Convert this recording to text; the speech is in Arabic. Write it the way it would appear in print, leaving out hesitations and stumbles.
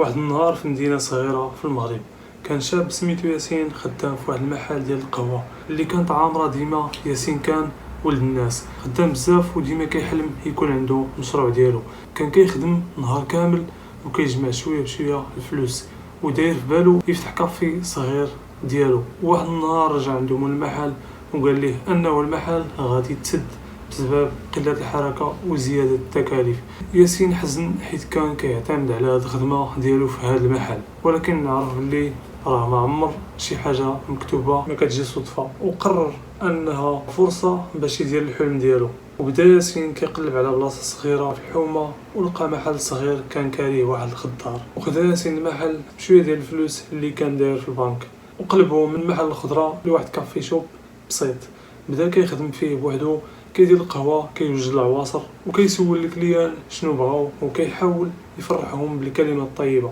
واحد النهار في مدينه صغيره في المغرب كان شاب سميتو ياسين خدام في واحد المحل ديال القهوه اللي كانت عامره ديما. ياسين كان ولد الناس، خدام بزاف وديما كيحلم يكون عنده مشروع ديالو. كان كيخدم نهار كامل وكيجمع شويه بشويه الفلوس وداير في بالو يفتح كافي صغير ديالو. واحد النهار رجع عنده من المحل وقال ليه انه المحل غادي يتسد بسبب قله الحركه وزياده التكاليف. ياسين حزن حيت كان كيعتمد على هاد الخدمه ديالو في هذا المحل، ولكن نعرف بلي راه ما عمر شي حاجه مكتوبه ما كتجي صدفه، وقرر انها فرصه باش يدير الحلم ديالو. وبدا ياسين كيقلب على بلاصه صغيره في الحومه ولقى محل صغير كان كاريه واحد الخضار. وخدا ياسين المحل بشويه ديال الفلوس اللي كان داير في البنك وقلبه من محل الخضره لواحد كافي شوب بسيط. بدا كيخدم فيه بوحدو، كيدير القهوه، كيوجد العواصر وكيسول الكليان شنو بغاو وكيحاول يفرحهم بالكلمه الطيبه.